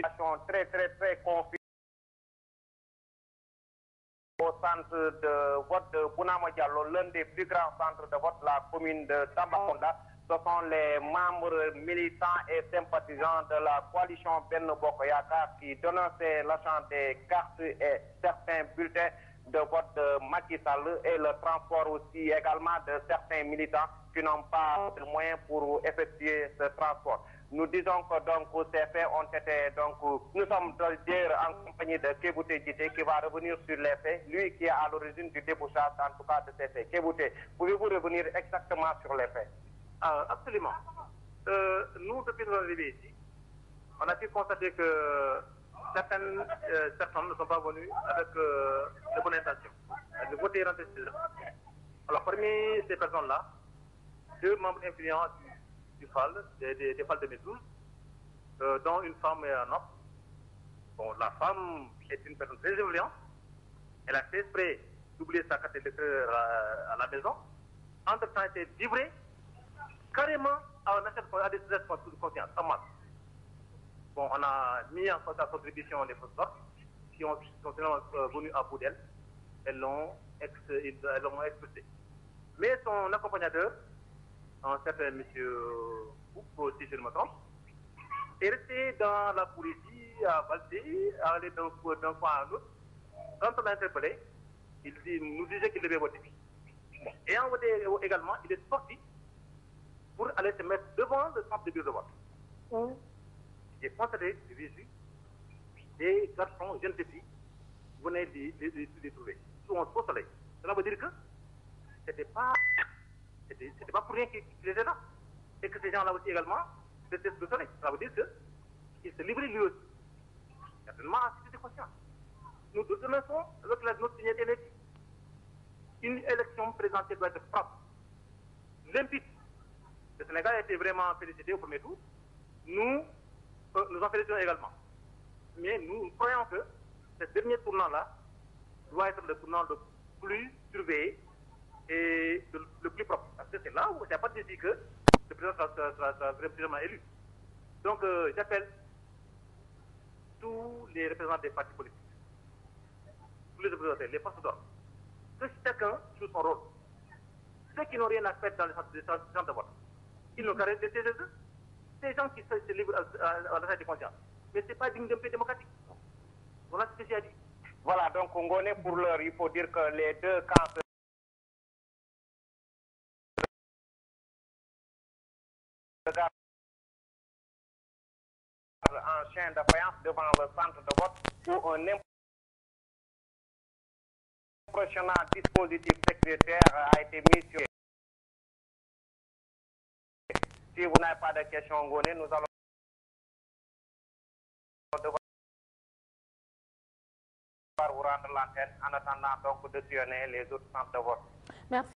situation très confuse au centre de vote de Bounama Diallo, l'un des plus grands centres de vote de la commune de Tambacounda. Ce sont les membres militants et sympathisants de la coalition Benno Bokk Yakaar qui dénonçaient l'achat des cartes et certains bulletins de vote de Macky Sall et le transport aussi également de certains militants qui n'ont pas de moyens pour effectuer ce transport. Nous disons que donc ces faits ont été nous sommes d'ailleurs en compagnie de Kébouté Djité qui va revenir sur les faits, lui qui est à l'origine du débouchage en tout cas de ces faits. Kébouté, pouvez-vous revenir exactement sur les faits? Absolument. Nous, depuis notre arrivée ici, on a pu constater que certaines personnes ne sont pas venues avec de bonnes intentions, de voter et rentrer chez eux. Alors, parmi ces personnes-là, 2 membres influents du FAL, des FAL 2012, dont une femme et un homme. Bon, la femme est une personne très influente. Elle a fait exprès d'oublier sa carte d'électeur à la maison. Entre-temps, elle était livrée carrément à des responsables de confiance, en masse. Bon, on a mis en contribution les forces fortes qui sont venues à bout d'elle. Elles l'ont expulsé. Mais son accompagnateur, un certain monsieur Oup, si je ne me trompe, est resté dans la cour ici, à valser, à aller d'un coin à un autre. Quand on l'a interpellé, il nous disait qu'il devait voter. Bon. Et en voté également, il est sorti pour aller se mettre devant le centre de bureau de vote. J'ai constaté, j'ai vu des garçons, jeunes filles, venaient les trouver. Sous un beau soleil. Cela veut dire que c'était pas pour rien qu'ils étaient là. Et que ces gens-là aussi également, c'était le soleil. Cela veut dire qu'ils se livraient lui aussi. Certainement, c'était conscient. Nous dénonçons avec notre signature élective. Une élection présentée doit être propre, limpide. Le Sénégal a été vraiment félicité au premier tour. Nous en félicitons également. Mais nous croyons que ce dernier tournant-là doit être le tournant le plus surveillé et le plus propre. Parce que c'est là où il n'y a pas de dire que le président sera précisément élu. Donc j'appelle tous les représentants des partis politiques, tous les représentants, les forces d'ordre, que chacun joue son rôle. Ceux qui n'ont rien à faire dans les centres de vote, ils n'ont qu'à rester chez eux. Ces gens qui se livrent à la de conscience. Mais ce n'est pas digne d'un pays démocratique. Voilà ce que j'ai dit. Voilà, donc Ngoné, pour l'heure, il faut dire que les deux camps se regardent en chien de faïence devant le centre de vote où un impressionnant dispositif sécuritaire a été mis sur. Si vous n'avez pas de questions, Ngoné, nous allons devoir vous rendre l'antenne en attendant donc de sillonner les autres centres de vote. Merci.